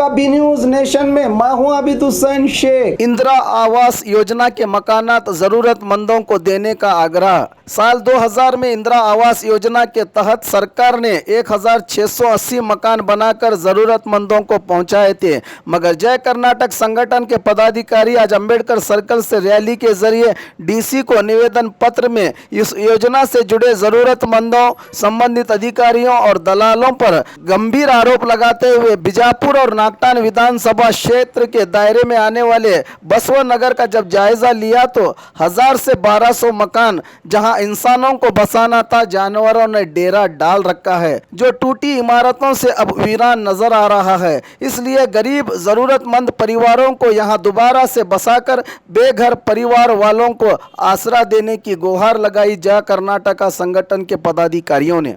आपका B news nation में मैं हूं आबिद हुसैन शेख। इंदिरा आवास योजना के मकानात जरूरतमंदों को देने का आग्रह। साल 2000 में इंदिरा आवास योजना के तहत सरकार ने 1680 मकान बनाकर जरूरतमंदों को पहुंचाए थे, मगर जय कर्नाटक संगठन के पदाधिकारी आज अंबेडकर सर्कल से रैली के जरिए डीसी को निवेदन पत्र में इस योजना से जुड़े जरूरतमंदों, संबंधित अधिकारियों और दलालों पर गंभीर आरोप लगाते हुए बीजापुर और नागटान विधानसभा क्षेत्र के दायरे में आने वाले बसवा नगर का जब जायजा लिया तो 1000 से 1200 मकान जहां इंसानों को बसाना था, जानवरों ने डेरा डाल रखा है, जो टूटी इमारतों से अब वीरान नजर आ रहा है। इसलिए गरीब जरूरतमंद परिवारों को यहां दोबारा से बसाकर बेघर परिवार वालों को आसरा देने की गुहार लगाई जा कर्नाटक संगठन के पदाधिकारियों ने।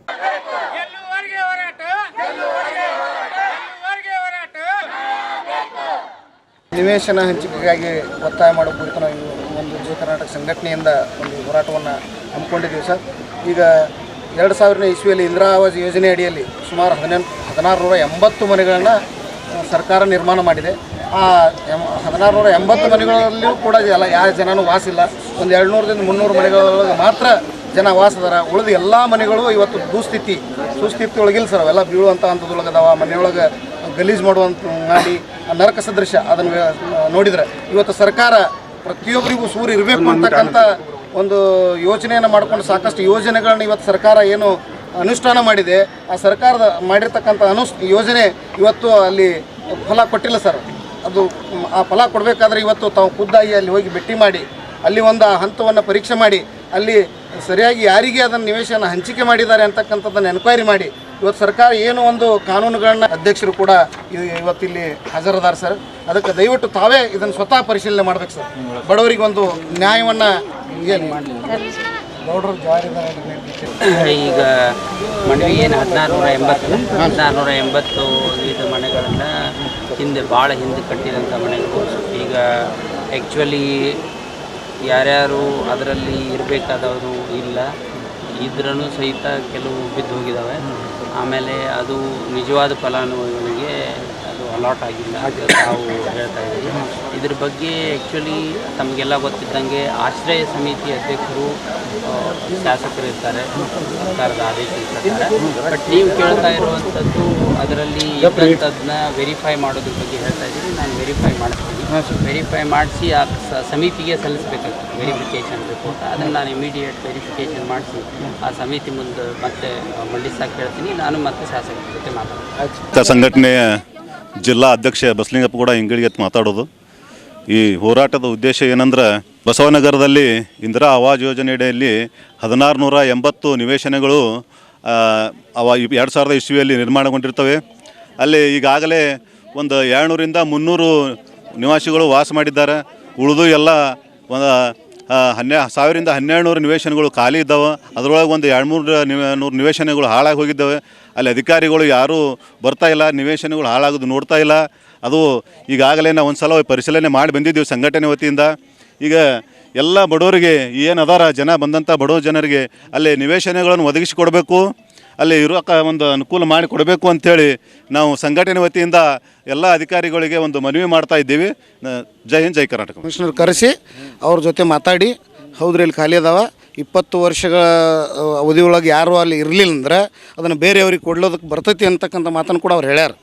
ನಿವೇಶನ ಹಂಚಿಕೆಗಾಗಿ ಒತ್ತಾಯ ಮಾಡೋ ಕುರಿತು ನಾವು ಒಂದು ಜಯ ಕರ್ನಾಟಕ ಸಂಘಟನೆಯಿಂದ ಒಂದು ಹೋರಾಟವನ್ನು ಹಮ್ಮಿಕೊಂಡಿದ್ದೀವಿ ಸರ್. ಈಗ 2000 ಇಸ್ವಿಯಲ್ಲಿ ಇಂದಿರಾ ಆವಾಸ್ ಯೋಜನೆ ಅಡಿಯಲ್ಲಿ ಸುಮಾರು 1680 ಮನೆಗಳನ್ನು ಸರ್ಕಾರ ನಿರ್ಮಾಣ ಮಾಡಿದೆ. ಆ 1680 ಮನೆಗಳಲ್ಲಿಯೂ ಕೂಡ ಯಾವ ಜನನೂ ವಾಸಿಲ್ಲ. ಒಂದು 200ರಿಂದ 300 ಮನೆಗಳೊಳಗೆ ಮಾತ್ರ ಜನ ವಾಸದಾರ. ಉಳಿದ ಎಲ್ಲ ಮನೆಗಳು ಇವತ್ತು ಸುಸ್ಥಿತಿ ಒಳಗಿಲ್ಲ ಸರ್. ಅವೆಲ್ಲ ಬೀಳುವಂಥ ಹಂತದೊಳಗೆ ಅದಾವ. ಮನೆಯೊಳಗೆ ಗಲೀಜು ಮಾಡುವಂಥ ಮಾಡಿ ನರಕ ಸದೃಶ ಅದನ್ನು ನೋಡಿದರೆ ಇವತ್ತು ಸರ್ಕಾರ ಪ್ರತಿಯೊಬ್ಬರಿಗೂ ಸೂರು ಇರಬೇಕು ಅಂತಕ್ಕಂಥ ಒಂದು ಯೋಚನೆಯನ್ನು ಮಾಡಿಕೊಂಡು ಸಾಕಷ್ಟು ಯೋಜನೆಗಳನ್ನ ಇವತ್ತು ಸರ್ಕಾರ ಏನು ಅನುಷ್ಠಾನ ಮಾಡಿದೆ, ಆ ಸರ್ಕಾರದ ಮಾಡಿರ್ತಕ್ಕಂಥ ಯೋಜನೆ ಇವತ್ತು ಅಲ್ಲಿ ಫಲ ಕೊಟ್ಟಿಲ್ಲ ಸರ್. ಅದು ಆ ಫಲ ಕೊಡಬೇಕಾದ್ರೆ ಇವತ್ತು ತಾವು ಖುದ್ದಾಗಿ ಅಲ್ಲಿ ಹೋಗಿ ಭೇಟಿ ಮಾಡಿ ಅಲ್ಲಿ ಒಂದು ಹಂತವನ್ನು ಪರೀಕ್ಷೆ ಮಾಡಿ ಅಲ್ಲಿ ಸರಿಯಾಗಿ ಯಾರಿಗೆ ಅದನ್ನು ನಿವೇಶನ ಹಂಚಿಕೆ ಮಾಡಿದ್ದಾರೆ ಅಂತಕ್ಕಂಥದ್ದನ್ನು ಎನ್ಕ್ವೈರಿ ಮಾಡಿ ಇವತ್ತು ಸರ್ಕಾರ ಏನು ಒಂದು ಕಾನೂನುಗಳನ್ನ ಅಧ್ಯಕ್ಷರು ಕೂಡ ಇವತ್ತಿಲ್ಲಿ ಹಾಜರದಾರ ಸರ್. ಅದಕ್ಕೆ ದಯವಿಟ್ಟು ತಾವೇ ಇದನ್ನು ಸ್ವತಃ ಪರಿಶೀಲನೆ ಮಾಡ್ಬೇಕು ಸರ್. ಬಡವರಿಗೆ ಒಂದು ನ್ಯಾಯವನ್ನು ಈಗ ಮನವಿ ಏನು 1680 ಇದು ಮನೆಗಳನ್ನು ಭಾಳ ಹಿಂದೆ ಕಟ್ಟಿದಂಥ ಮನೆಗಳು ಈಗ ಆ್ಯಕ್ಚುಲಿ ಯಾರ್ಯಾರು ಅದರಲ್ಲಿ ಇರಬೇಕಾದವರು ಇಲ್ಲ, ಇದ್ರೂ ಸಹಿತ ಕೆಲವು ಬಿದ್ದು ಹೋಗಿದ್ದಾವೆ. ಆಮೇಲೆ ಅದು ನಿಜವಾದ ಫಲಾನುಭವಿಗಳಿಗೆ ಅದು ಅಲಾಟ್ ಆಗಿಲ್ಲ ಅಂತ ನಾವು ಹೇಳ್ತಾ ಇದ್ದೀವಿ. ಇದ್ರ ಬಗ್ಗೆ ಆ್ಯಕ್ಚುಲಿ ತಮಗೆಲ್ಲ ಗೊತ್ತಿದ್ದಂಗೆ ಆಶ್ರಯ ಸಮಿತಿ ಅಧ್ಯಕ್ಷರು ಶಾಸಕರು ಇರ್ತಾರೆ, ಸರ್ಕಾರದ ಆದೇಶ ಇರ್ತಾರೆ. ಬಟ್ ನೀವು ಕೇಳ್ತಾ ಇರುವಂಥದ್ದು ಅದರಲ್ಲಿ ಇದ್ದಂಥದ್ದನ್ನ ವೆರಿಫೈ ಮಾಡೋದ್ರ ಬಗ್ಗೆ ಹೇಳ್ತಾ ಇದ್ದೀನಿ. ನಾನು ವೆರಿಫೈ ಮಾಡಿಸ್ತೀನಿ. ವೆರಿಫೈ ಮಾಡಿಸಿ ಆ ಸಮಿತಿಗೆ ಸಲ್ಲಿಸಬೇಕಾಗ್ತದೆ ವೆರಿಫಿಕೇಷನ್ ರಿಪೋರ್ಟ್. ಅದನ್ನು ನಾನು ಇಮಿಡಿಯೇಟ್ ವೆರಿಫಿಕೇಷನ್ ಮಾಡಿಸಿ ಆ ಸಮಿತಿ ಮುಂದೆ ಮತ್ತೆ ಮಂಡಿಸಕ್ಕೆ ಹೇಳ್ತೀನಿ. ನಾನು ಮತ್ತೆ ಶಾಸಕರ ಜೊತೆ ಮಾತಾಡ್ತೀನಿ. ಸಂಘಟನೆಯ ಜಿಲ್ಲಾ ಅಧ್ಯಕ್ಷ ಬಸಲಿಂಗಪ್ಪ ಕೂಡ ಇಂಗಳಿಗೆ ಮಾತಾಡೋದು. ಈ ಹೋರಾಟದ ಉದ್ದೇಶ ಏನಂದ್ರೆ ಬಸವನಗರದಲ್ಲಿ ಇಂದಿರಾ ಆವಾಸ್ ಯೋಜನೆಯಡಿಯಲ್ಲಿ 1680 ನಿವೇಶನಗಳು 2000 ಇಸ್ವಿಯಲ್ಲಿ ನಿರ್ಮಾಣಗೊಂಡಿರ್ತವೆ. ಅಲ್ಲಿ ಈಗಾಗಲೇ ಒಂದು 200ರಿಂದ 300 ನಿವಾಸಿಗಳು ವಾಸ ಮಾಡಿದ್ದಾರೆ. ಉಳಿದು ಎಲ್ಲ ಒಂದು 1000ರಿಂದ 1200 ನಿವೇಶನಗಳು ಖಾಲಿ ಇದ್ದಾವೆ. ಅದರೊಳಗೆ ಒಂದು 200-300 ನಿವೇಶನಗಳು ಹಾಳಾಗಿ ಹೋಗಿದ್ದಾವೆ. ಅಲ್ಲಿ ಅಧಿಕಾರಿಗಳು ಯಾರೂ ಬರ್ತಾಯಿಲ್ಲ, ನಿವೇಶನಗಳು ಹಾಳಾಗೋದು ನೋಡ್ತಾ ಇಲ್ಲ. ಅದು ಈಗಾಗಲೇ ನಾವು ಒಂದು ಸಲ ಪರಿಶೀಲನೆ ಮಾಡಿ ಬಂದಿದ್ದೀವಿ ಸಂಘಟನೆ ವತಿಯಿಂದ. ಈಗ ಎಲ್ಲ ಬಡವರಿಗೆ ಏನು ಅದಾರ ಜನ ಬಂದಂಥ ಬಡವ ಜನರಿಗೆ ಅಲ್ಲಿ ನಿವೇಶನಗಳನ್ನು ಒದಗಿಸಿಕೊಡಬೇಕು, ಅಲ್ಲಿ ಇರೋಕೆ ಒಂದು ಅನುಕೂಲ ಮಾಡಿ ಕೊಡಬೇಕು ಅಂಥೇಳಿ ನಾವು ಸಂಘಟನೆ ವತಿಯಿಂದ ಎಲ್ಲ ಅಧಿಕಾರಿಗಳಿಗೆ ಒಂದು ಮನವಿ ಮಾಡ್ತಾ ಇದ್ದೀವಿ. ಜೈ ಹಿಂದ್, ಜೈ ಕರ್ನಾಟಕ. ಕಮಿಷನರ್ ಕರೆಸಿ ಅವ್ರ ಜೊತೆ ಮಾತಾಡಿ, ಹೌದ್ರಿ ಇಲ್ಲಿ ಖಾಲಿ ಅದಾವ, 20 ವರ್ಷಗಳ ಅವಧಿಯೊಳಗೆ ಯಾರು ಅಲ್ಲಿ ಇರಲಿಲ್ಲ ಅಂದ್ರೆ ಅದನ್ನು ಬೇರೆಯವ್ರಿಗೆ ಕೊಡ್ಲೋದಕ್ಕೆ ಬರ್ತೈತಿ ಅಂತಕ್ಕಂಥ ಮಾತನ್ನು ಕೂಡ ಅವ್ರು ಹೇಳ್ಯಾರ.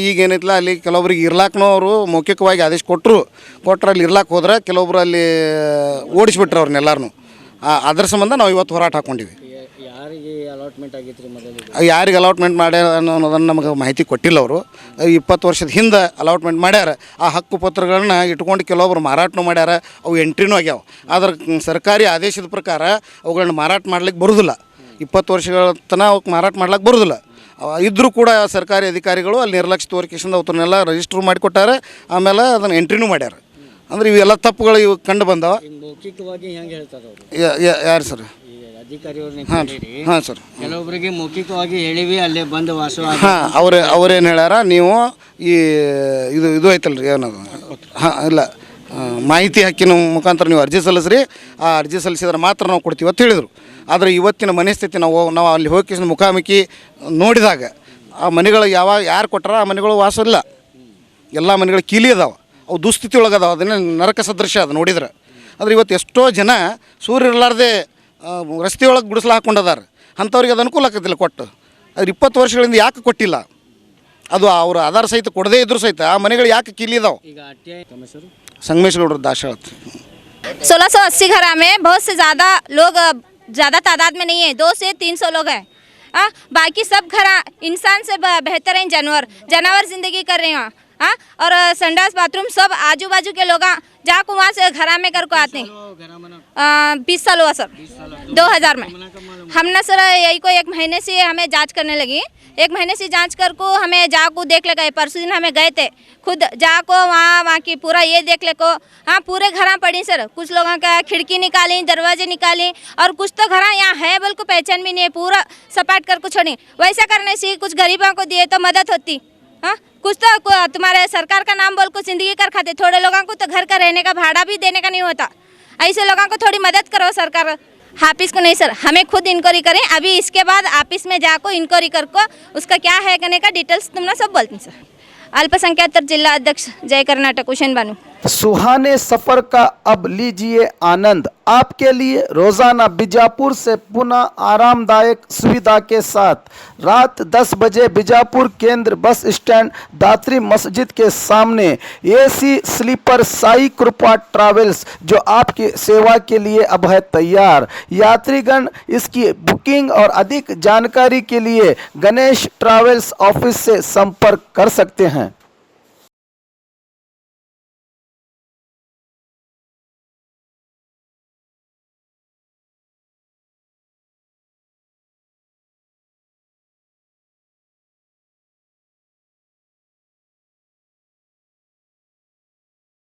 ಈಗ ಏನೈತಿಲ್ಲ ಅಲ್ಲಿ ಕೆಲವೊಬ್ರಿಗೆ ಇರ್ಲಾಕ್ನೂ ಅವರು ಮೌಖಿಕವಾಗಿ ಆದೇಶ ಕೊಟ್ಟರು ಅಲ್ಲಿ ಇರ್ಲಾಕ್ಕೆ ಹೋದ್ರೆ ಕೆಲವೊಬ್ರು ಅಲ್ಲಿ ಓಡಿಸ್ಬಿಟ್ರು ಅವ್ರನ್ನೆಲ್ಲರೂ. ಅದ್ರ ಸಂಬಂಧ ನಾವು ಇವತ್ತು ಹೋರಾಟ ಹಾಕ್ಕೊಂಡಿವಿ. ಯಾರಿಗೆ ಅಲಾಟ್ಮೆಂಟ್ ಮಾಡ್ಯಾರ ಅನ್ನೋದನ್ನು ನಮಗೆ ಮಾಹಿತಿ ಕೊಟ್ಟಿಲ್ಲ. ಅವರು 20 ವರ್ಷದ ಹಿಂದೆ ಅಲಾಟ್ಮೆಂಟ್ ಮಾಡ್ಯಾರ. ಆ ಹಕ್ಕು ಪತ್ರಗಳನ್ನ ಇಟ್ಕೊಂಡು ಕೆಲವೊಬ್ರು ಮಾರಾಟನೂ ಮಾಡ್ಯಾರ, ಅವು ಎಂಟ್ರಿನೂ ಆಗ್ಯಾವ. ಆದ್ರೆ ಸರ್ಕಾರಿ ಆದೇಶದ ಪ್ರಕಾರ ಅವುಗಳನ್ನ ಮಾರಾಟ ಮಾಡ್ಲಿಕ್ಕೆ ಬರೋದಿಲ್ಲ. 20 ವರ್ಷಗಳ ತನಕ ಅವಕ್ಕೆ ಮಾರಾಟ ಮಾಡ್ಲಿಕ್ಕೆ ಬರೋದಿಲ್ಲ. ಇದ್ದರೂ ಕೂಡ ಸರ್ಕಾರಿ ಅಧಿಕಾರಿಗಳು ಅಲ್ಲಿ ನಿರ್ಲಕ್ಷ್ಯ ತೋರಿಕೆಯಿಂದ ಅವ್ರನ್ನೆಲ್ಲ ರಿಜಿಸ್ಟ್ರ್ ಮಾಡಿಕೊಟ್ಟಾರೆ. ಆಮೇಲೆ ಅದನ್ನು ಎಂಟ್ರಿನೂ ಮಾಡ್ಯಾರ. ಅಂದ್ರೆ ಇವೆಲ್ಲ ತಪ್ಪುಗಳು ಇವು ಕಂಡು ಬಂದವ. ಯಾರು ಸರ್? ಹಾಂ ಸರ್, ಕೆಲವೊಬ್ಬರಿಗೆ ಮೌಖಿಕವಾಗಿ ಹೇಳಿವಿ ಅಲ್ಲೇ ಬಂದು ವಾಸ. ಅವ್ರೇನು ಹೇಳ್ಯಾರ, ನೀವು ಈ ಇದು ಐತಲ್ರಿ ಏನದು, ಇಲ್ಲ ಮಾಹಿತಿ ಹಕ್ಕಿನ ಮುಖಾಂತರ ನೀವು ಅರ್ಜಿ ಸಲ್ಲಿಸ್ರಿ, ಆ ಅರ್ಜಿ ಸಲ್ಲಿಸಿದ್ರೆ ಮಾತ್ರ ನಾವು ಕೊಡ್ತೀವಿ ಅಂತ ಹೇಳಿದರು. ಆದರೆ ಇವತ್ತಿನ ಮನಸ್ಥಿತಿ ನಾವು ಅಲ್ಲಿ ಹೋಗಿ ಮುಖಾಮುಖಿ ನೋಡಿದಾಗ ಆ ಮನೆಗಳು ಯಾರು ಕೊಟ್ಟಾರ ಆ ಮನೆಗಳು ವಾಸ ಇಲ್ಲ. ಎಲ್ಲ ಮನೆಗಳು ಕೀಲಿ ಅದಾವೆ, ಅವು ದುಸ್ಥಿತಿ ಒಳಗೆ ಅದಾವೆ, ಅದನ್ನೇ ನರಕ ಸದೃಶ ಅದು ನೋಡಿದ್ರೆ. ಆದರೆ ಇವತ್ತು ಎಷ್ಟೋ ಜನ ಸೂರ್ಯ ಇರಲಾರ್ದೆ ರಸ್ತೆಯೊಳಗೆ ಗುಡಿಸಲು ಹಾಕ್ಕೊಂಡದಾರೆ. ಅಂಥವ್ರಿಗೆ ಅದು ಅನುಕೂಲ ಆಕತಿಲ್ಲ ಕೊಟ್ಟು. ಅದ್ರ 20 ವರ್ಷಗಳಿಂದ ಯಾಕೆ ಕೊಟ್ಟಿಲ್ಲ? ಅದು ಅವರು ಆಧಾರ ಸಹಿತ ಕೊಡದೇ ಇದ್ರು ಸಹಿತ ಆ ಮನೆಗಳು ಯಾಕೆ ಕೀಲಿ ಇದಾವೆ? ಸಂಗಮೇಶ್ ಗೌಡ್ರ ದಾಶಾಳತ್ 1680 घर में बहुत से ज़्यादा लोग, ज़्यादा तादाद में नहीं है, 200 से 300 लोग हैं। बाकी सब घर इंसान से बेहतर हैं जानवर ज़िंदगी कर रहे हैं। और संडास बाथरूम सब आजू बाजू के लोग जहाँ को वहाँ से घरा में कर को आते हैं। 20 साल हुआ सर, 2000 में हमने सर यही को 1 महीने से हमें जांच करने लगी। 1 महीने से जांच कर को हमें जा को देख ले गए। परसों दिन हमें गए थे खुद जा को वहाँ की पूरा ये देख ले को। हाँ पूरे घर पड़ी सर, कुछ लोगों का खिड़की निकाली, दरवाजे निकाली, और कुछ तो घर यहाँ है बल को पहचान भी नहीं है, पूरा सपाट कर को छोड़ी। वैसा करने से कुछ गरीबों को दिए तो मदद होती। हाँ कुछ तो तुम्हारे सरकार का नाम बोल को जिंदगी कर खाते, थोड़े लोगों को तो घर का रहने का भाड़ा भी देने का नहीं होता। ऐसे लोगों को थोड़ी मदद करो सरकार। ऑफिस को नहीं सर, हमें खुद इंक्वायरी करें, अभी इसके बाद ऑफिस में जाको इंक्वायरी कर को उसका क्या है करने का डिटेल्स तुमने सब बोलती सर। अल्पसंख्यातर जिला अध्यक्ष जय कर्नाटक हुसैन बानू। सुहाने सफर का अब लीजिए आनंद। आपके लिए रोजाना बीजापुर से पुनः आरामदायक सुविधा के साथ रात 10 बजे बीजापुर केंद्र बस स्टैंड दात्री मस्जिद के सामने एसी स्लीपर साई कृपा ट्रैवल्स जो आपकी सेवा के लिए अब है तैयार। यात्रीगण इसकी बुकिंग और अधिक जानकारी के लिए गणेश ट्रैवल्स ऑफिस से संपर्क कर सकते हैं।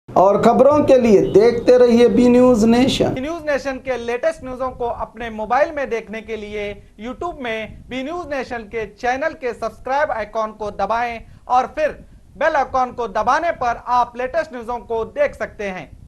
और खबरों के लिए देखते रहिए B news nation. News nation के लेटेस्ट न्यूज़ों को अपने मोबाइल में देखने के लिए यूट्यूब में बी न्यूज नेशन के चैनल के सब्सक्राइब आइकॉन को दबाएं और फिर बेल आइकॉन को दबाने पर आप लेटेस्ट न्यूज़ों को देख सकते हैं।